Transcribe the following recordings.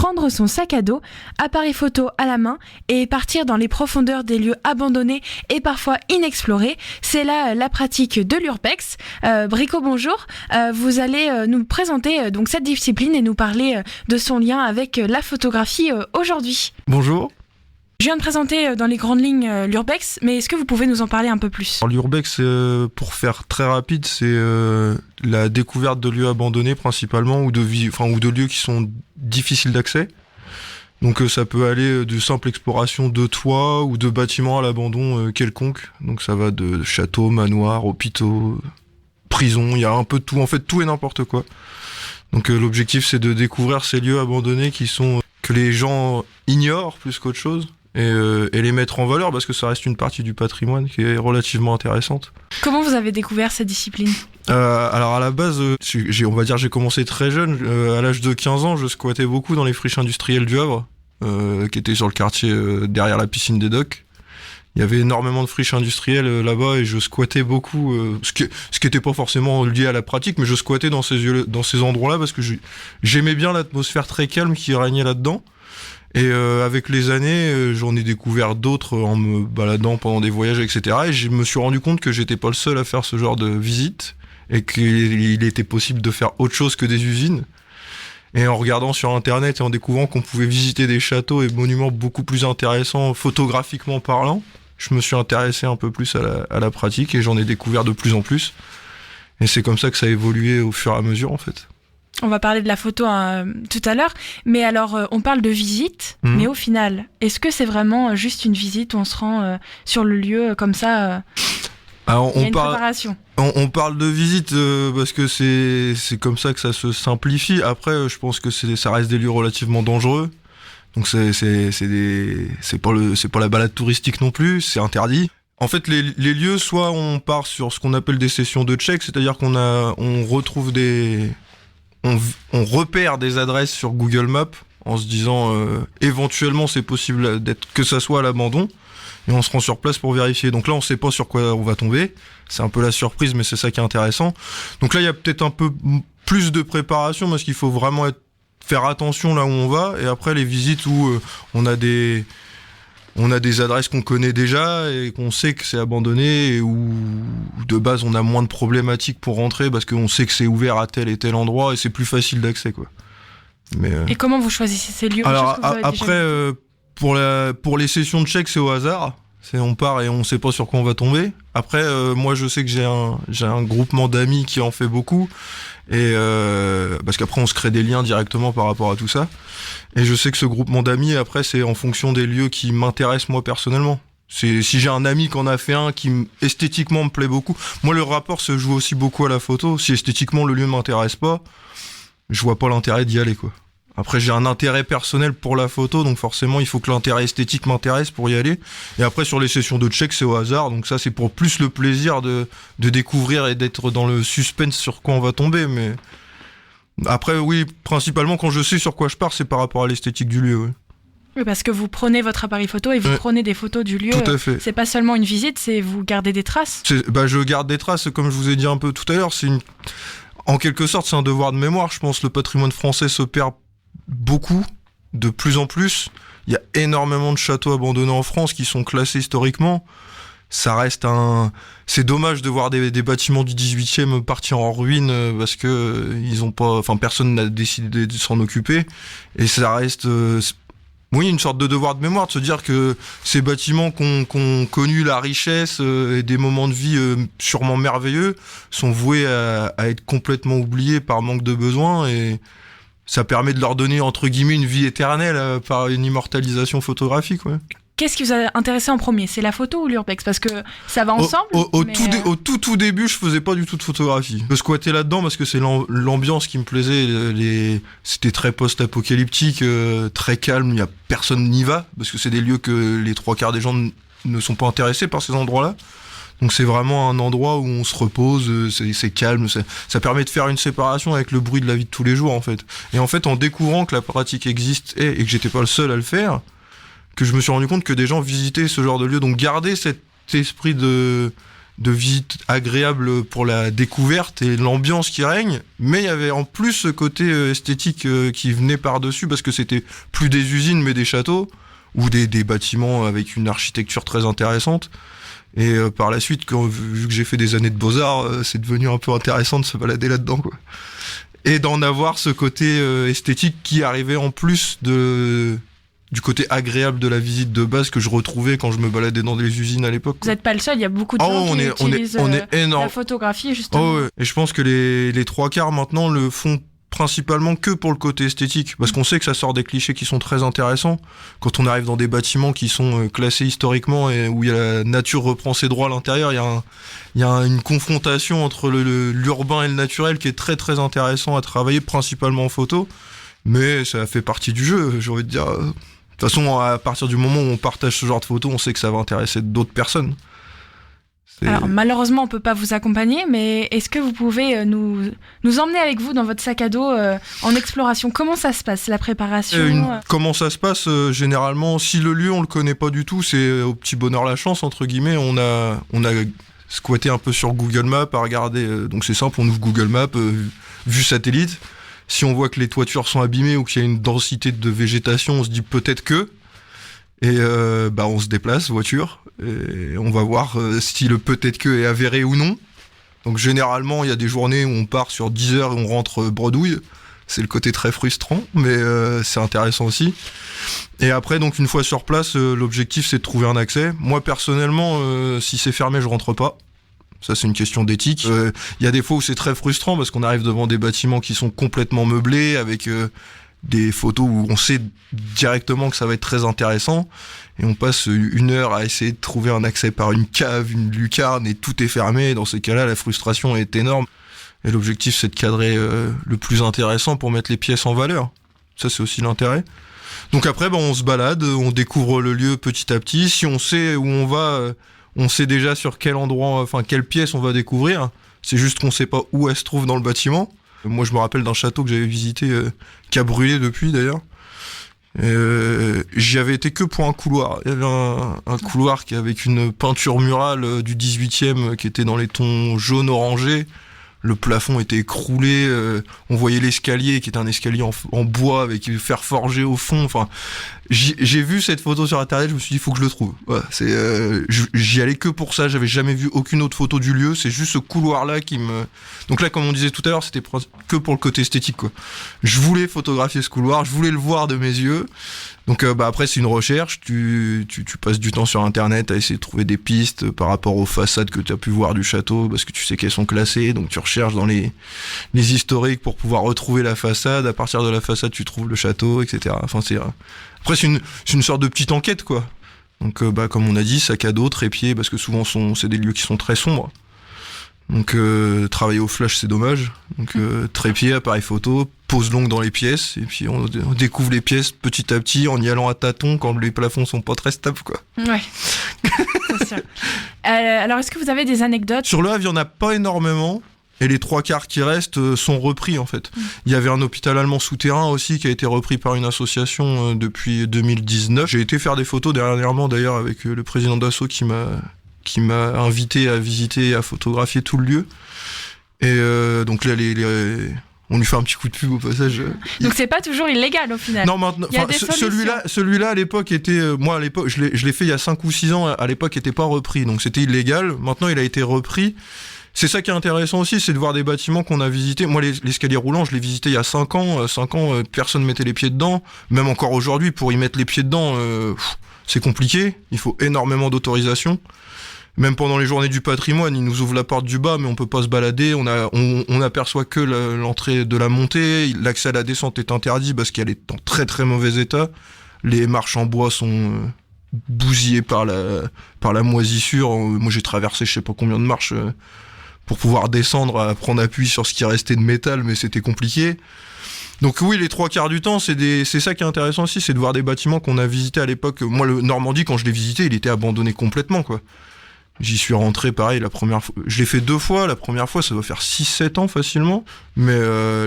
prendre son sac à dos, appareil photo à la main et partir dans les profondeurs des lieux abandonnés et parfois inexplorés. C'est là la pratique de l'urbex. Brico, bonjour. Vous allez nous présenter donc cette discipline et nous parler de son lien avec la photographie aujourd'hui. Bonjour. Je viens de présenter dans les grandes lignes l'urbex, mais est-ce que vous pouvez nous en parler un peu plus ? Alors, l'urbex, pour faire très rapide, c'est la découverte de lieux abandonnés principalement ou de lieux qui sont difficiles d'accès. Donc ça peut aller de simple exploration de toits ou de bâtiments à l'abandon quelconque. Donc ça va de châteaux, manoirs, hôpitaux, prisons, il y a un peu de tout, en fait tout et n'importe quoi. Donc l'objectif c'est de découvrir ces lieux abandonnés que les gens ignorent plus qu'autre chose. Et les mettre en valeur parce que ça reste une partie du patrimoine qui est relativement intéressante. Comment vous avez découvert cette discipline ? Alors à la base, j'ai commencé très jeune. À l'âge de 15 ans, je squattais beaucoup dans les friches industrielles du Havre, qui étaient sur le quartier derrière la piscine des docks. Il y avait énormément de friches industrielles là-bas et je squattais beaucoup, ce qui était pas forcément lié à la pratique, mais je squattais dans ces endroits-là parce que j'aimais bien l'atmosphère très calme qui régnait là-dedans. Et avec les années, j'en ai découvert d'autres en me baladant pendant des voyages, etc. Et je me suis rendu compte que j'étais pas le seul à faire ce genre de visite et qu'il était possible de faire autre chose que des usines. Et en regardant sur Internet et en découvrant qu'on pouvait visiter des châteaux et monuments beaucoup plus intéressants photographiquement parlant, je me suis intéressé un peu plus à la pratique et j'en ai découvert de plus en plus. Et c'est comme ça que ça a évolué au fur et à mesure, en fait. On va parler de la photo tout à l'heure, mais alors on parle de visite, mais au final, est-ce que c'est vraiment juste une visite où on se rend sur le lieu comme ça Alors, il y a une préparation. On parle de visite parce que c'est comme ça que ça se simplifie. Après, je pense que ça reste des lieux relativement dangereux. Donc c'est pas la balade touristique non plus, c'est interdit. En fait, les lieux, soit on part sur ce qu'on appelle des sessions de check, c'est-à-dire on retrouve on repère des adresses sur Google Maps en se disant éventuellement c'est possible que ça soit à l'abandon et on se rend sur place pour vérifier. Donc là on sait pas sur quoi on va tomber, c'est un peu la surprise mais c'est ça qui est intéressant. Donc là il y a peut-être un peu plus de préparation parce qu'il faut vraiment faire attention là où on va et après les visites où on a des adresses qu'on connaît déjà et qu'on sait que c'est abandonné et où de base on a moins de problématiques pour rentrer parce qu'on sait que c'est ouvert à tel et tel endroit et c'est plus facile d'accès, quoi. Et comment vous choisissez ces lieux ? Alors après pour les sessions de check c'est au hasard. On part et on sait pas sur quoi on va tomber. Après moi je sais que j'ai un groupement d'amis qui en fait beaucoup et parce qu'après on se crée des liens directement par rapport à tout ça. Et je sais que ce groupement d'amis après c'est en fonction des lieux qui m'intéressent moi personnellement. Si j'ai un ami qui en a fait un qui esthétiquement me plaît beaucoup. Moi le rapport se joue aussi beaucoup à la photo. Si esthétiquement le lieu m'intéresse pas, je vois pas l'intérêt d'y aller, quoi. Après, j'ai un intérêt personnel pour la photo, donc forcément, il faut que l'intérêt esthétique m'intéresse pour y aller. Et après, sur les sessions de check, c'est au hasard, donc ça, c'est pour plus le plaisir de découvrir et d'être dans le suspense sur quoi on va tomber. Mais après, oui, principalement, quand je sais sur quoi je pars, c'est par rapport à l'esthétique du lieu, oui. Oui, parce que vous prenez votre appareil photo et vous prenez des photos du lieu. Tout à fait. C'est pas seulement une visite, c'est vous gardez des traces. Je garde des traces, comme je vous ai dit un peu tout à l'heure. En quelque sorte, c'est un devoir de mémoire. Je pense que le patrimoine français se perd beaucoup, de plus en plus. Il y a énormément de châteaux abandonnés en France qui sont classés historiquement. Ça reste c'est dommage de voir des bâtiments du 18e partir en ruine parce que personne n'a décidé de s'en occuper. Et ça reste, oui, une sorte de devoir de mémoire de se dire que ces bâtiments qui ont connu la richesse et des moments de vie sûrement merveilleux sont voués à être complètement oubliés par manque de besoins et ça permet de leur donner, entre guillemets, une vie éternelle par une immortalisation photographique, ouais. Qu'est-ce qui vous a intéressé en premier ? C'est la photo ou l'urbex ? Parce que ça va ensemble. Au tout début, je faisais pas du tout de photographie. Je squattais là-dedans parce que c'est l'ambiance qui me plaisait. C'était très post-apocalyptique, très calme. Personne n'y va parce que c'est des lieux que les 3/4 des gens ne sont pas intéressés par ces endroits-là. Donc c'est vraiment un endroit où on se repose, c'est calme, ça permet de faire une séparation avec le bruit de la vie de tous les jours en fait. Et en fait en découvrant que la pratique existe et que j'étais pas le seul à le faire, que je me suis rendu compte que des gens visitaient ce genre de lieu, donc garder cet esprit de visite agréable pour la découverte et l'ambiance qui règne, mais il y avait en plus ce côté esthétique qui venait par-dessus, parce que c'était plus des usines mais des châteaux, ou des bâtiments avec une architecture très intéressante. Et par la suite, vu que j'ai fait des années de beaux-arts, c'est devenu un peu intéressant de se balader là-dedans, quoi. Et d'en avoir ce côté esthétique qui arrivait en plus du côté agréable de la visite de base que je retrouvais quand je me baladais dans des usines à l'époque. Vous n'êtes pas le seul, il y a beaucoup de gens qui utilisent la photographie justement. Oh ouais. Et je pense que les trois quarts maintenant le font principalement que pour le côté esthétique, parce qu'on sait que ça sort des clichés qui sont très intéressants. Quand on arrive dans des bâtiments qui sont classés historiquement et où la nature reprend ses droits à l'intérieur, il y a une confrontation entre l'urbain et le naturel qui est très très intéressant à travailler, principalement en photo, mais ça fait partie du jeu, j'ai envie de dire. De toute façon, à partir du moment où on partage ce genre de photos, on sait que ça va intéresser d'autres personnes. Alors malheureusement on peut pas vous accompagner, mais est-ce que vous pouvez nous emmener avec vous dans votre sac à dos en exploration? Comment ça se passe, la préparation Comment ça se passe généralement, si le lieu on le connaît pas du tout, c'est au petit bonheur la chance entre guillemets. On a squatté un peu sur Google Maps à regarder, donc c'est simple, on ouvre Google Maps, vue satellite. Si on voit que les toitures sont abîmées ou qu'il y a une densité de végétation, on se dit peut-être que... Et on se déplace, voiture, et on va voir si le peut-être que est avéré ou non. Donc généralement, il y a des journées où on part sur 10 heures et on rentre bredouille. C'est le côté très frustrant, mais c'est intéressant aussi. Et après, donc une fois sur place, l'objectif c'est de trouver un accès. Moi personnellement, si c'est fermé, je rentre pas. Ça, c'est une question d'éthique. Il y a des fois où c'est très frustrant parce qu'on arrive devant des bâtiments qui sont complètement meublés avec... des photos où on sait directement que ça va être très intéressant et on passe 1 heure à essayer de trouver un accès par une cave, une lucarne et tout est fermé. Dans ces cas-là, la frustration est énorme et l'objectif c'est de cadrer le plus intéressant pour mettre les pièces en valeur. Ça, c'est aussi l'intérêt. Donc après, on se balade, on découvre le lieu petit à petit. Si on sait où on va, on sait déjà sur quel endroit, enfin quelle pièce on va découvrir. C'est juste qu'on sait pas où elle se trouve dans le bâtiment. Moi, je me rappelle d'un château que j'avais visité, qui a brûlé depuis, d'ailleurs. J'y avais été que pour un couloir. Il y avait un couloir avec une peinture murale du 18e qui était dans les tons jaune-orangé. Le plafond était écroulé. On voyait l'escalier qui était un escalier en bois avec fer forgé au fond. Enfin, j'ai vu cette photo sur internet. Je me suis dit, il faut que je le trouve. Voilà, j'y allais que pour ça. J'avais jamais vu aucune autre photo du lieu. C'est juste ce couloir-là qui me... Donc là, comme on disait tout à l'heure, c'était que pour le côté esthétique, quoi. Je voulais photographier ce couloir. Je voulais le voir de mes yeux. Donc après, c'est une recherche. Tu passes du temps sur internet à essayer de trouver des pistes par rapport aux façades que tu as pu voir du château, parce que tu sais qu'elles sont classées. Donc tu recherches dans les historiques pour pouvoir retrouver la façade. À partir de la façade, tu trouves le château, etc. Enfin, après, c'est une sorte de petite enquête, quoi. Donc comme on a dit, sac à dos, trépied, parce que souvent c'est des lieux qui sont très sombres. Donc travailler au flash, c'est dommage. Donc trépied, appareil photo, pause longue dans les pièces, et puis on découvre les pièces petit à petit en y allant à tâtons quand les plafonds sont pas très stables, quoi. Ouais, c'est sûr. Alors, est-ce que vous avez des anecdotes? Sur le Havre, il y en a pas énormément. Et les 3 quarts qui restent sont repris, en fait. Il y avait un hôpital allemand souterrain aussi qui a été repris par une association depuis 2019. J'ai été faire des photos dernièrement, d'ailleurs, avec le président d'Asso qui m'a invité à visiter et à photographier tout le lieu. Et donc là, on lui fait un petit coup de pub au passage. Donc c'est pas toujours illégal au final. Non, maintenant, celui-là à l'époque était, moi à l'époque, je l'ai fait il y a 5 ou 6 ans. À l'époque, était pas repris, donc c'était illégal. Maintenant, il a été repris. C'est ça qui est intéressant aussi, c'est de voir des bâtiments qu'on a visités. Moi, l'escalier roulant, je l'ai visité il y a 5 ans. 5 ans, personne mettait les pieds dedans. Même encore aujourd'hui, pour y mettre les pieds dedans, c'est compliqué. Il faut énormément d'autorisation. Même pendant les journées du patrimoine, ils nous ouvrent la porte du bas, mais on peut pas se balader. On aperçoit que l'entrée de la montée. L'accès à la descente est interdit parce qu'elle est en très très mauvais état. Les marches en bois sont bousillées par la moisissure. Moi, j'ai traversé je sais pas combien de marches pour pouvoir descendre, à prendre appui sur ce qui restait de métal, mais c'était compliqué. Donc oui, les 3 quarts du temps, c'est ça qui est intéressant aussi, c'est de voir des bâtiments qu'on a visités à l'époque. Moi, le Normandie, quand je l'ai visité, il était abandonné complètement, quoi. J'y suis rentré, pareil, la première fois. Je l'ai fait 2 fois. La première fois, ça doit faire 6-7 ans facilement. Mais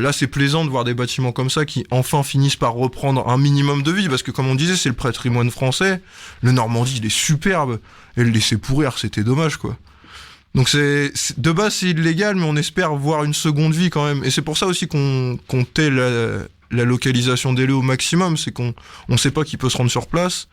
là, c'est plaisant de voir des bâtiments comme ça qui, enfin, finissent par reprendre un minimum de vie. Parce que, comme on disait, c'est le patrimoine français. Le Normandie, il est superbe. Et le laisser pourrir, c'était dommage, quoi. Donc de base c'est illégal, mais on espère voir une seconde vie quand même. Et c'est pour ça aussi qu'on tait la localisation des lieux au maximum, c'est qu'on sait pas qui peut se rendre sur place.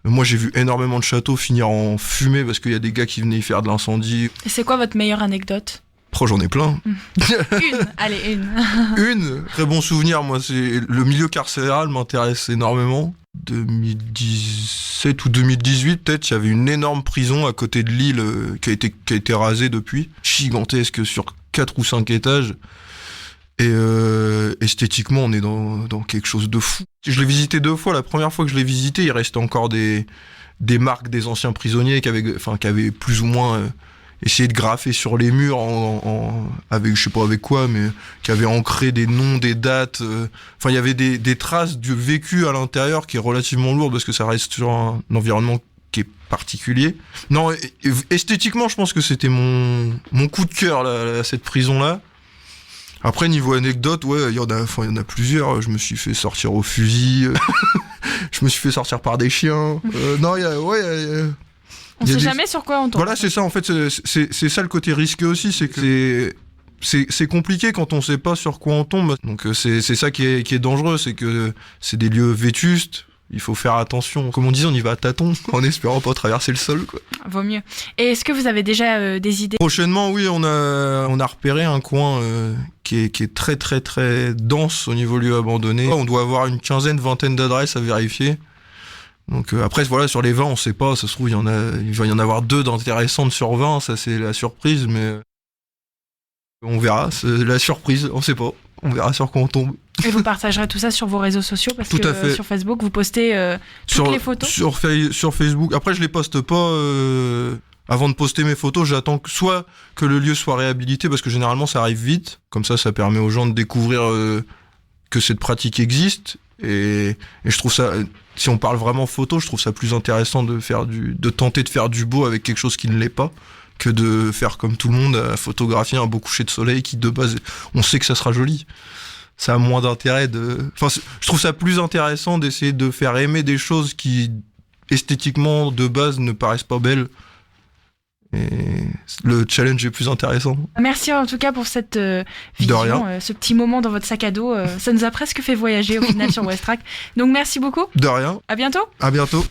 Moi j'ai vu énormément de châteaux finir en fumée parce qu'il y a des gars qui venaient y faire de l'incendie. Et c'est quoi votre meilleure anecdote ? J'en ai plein. Une. Une, très bon souvenir, moi, c'est le milieu carcéral m'intéresse énormément. 2017 ou 2018, peut-être, il y avait une énorme prison à côté de Lille qui a été rasée depuis, gigantesque sur 4 ou 5 étages. Et esthétiquement, on est dans quelque chose de fou. Je l'ai visité 2 fois. La première fois que je l'ai visité, il restait encore des marques des anciens prisonniers qui avaient plus ou moins essayé de graffer sur les murs avec je sais pas avec quoi, mais qui avaient ancré des noms, des dates. Il y avait des traces du vécu à l'intérieur qui est relativement lourd parce que ça reste sur un environnement qui est particulier. Non, esthétiquement, je pense que c'était mon coup de cœur là, cette prison-là. Après, niveau anecdote, ouais, il y en a plusieurs. Je me suis fait sortir au fusil. Je me suis fait sortir par des chiens. Non, on sait jamais sur quoi on tombe. Voilà, c'est ça. En fait, c'est ça le côté risqué aussi, c'est que c'est compliqué quand on sait pas sur quoi on tombe. Donc c'est ça qui est dangereux, c'est que c'est des lieux vétustes. Il faut faire attention. Comme on disait, on y va à tâtons, en espérant pas traverser le sol, quoi. Vaut mieux. Et est-ce que vous avez déjà des idées ? Prochainement, oui, on a repéré un coin qui est très très très dense au niveau lieu abandonné. On doit avoir une vingtaine d'adresses à vérifier. Donc après, voilà, sur les 20, on sait pas. Ça se trouve, il va y en avoir 2 d'intéressantes sur 20. Ça, c'est la surprise, mais on verra. C'est la surprise, on sait pas. On verra sur quoi on tombe. Et vous partagerez tout ça sur vos réseaux sociaux parce tout que à fait. Sur Facebook, vous postez toutes les photos. Sur Facebook. Après, je les poste pas. Avant de poster mes photos, j'attends soit que le lieu soit réhabilité parce que généralement ça arrive vite. Comme ça permet aux gens de découvrir que cette pratique existe. Et je trouve ça, si on parle vraiment photo, je trouve ça plus intéressant de tenter de faire du beau avec quelque chose qui ne l'est pas, que de faire comme tout le monde, photographier un beau coucher de soleil qui de base, on sait que ça sera joli. Ça a moins d'intérêt je trouve ça plus intéressant d'essayer de faire aimer des choses qui, esthétiquement, de base, ne paraissent pas belles. Et le challenge est plus intéressant. Merci en tout cas pour cette vision, ce petit moment dans votre sac à dos. Ça nous a presque fait voyager au final sur Westrack. Donc merci beaucoup. De rien. À bientôt. À bientôt.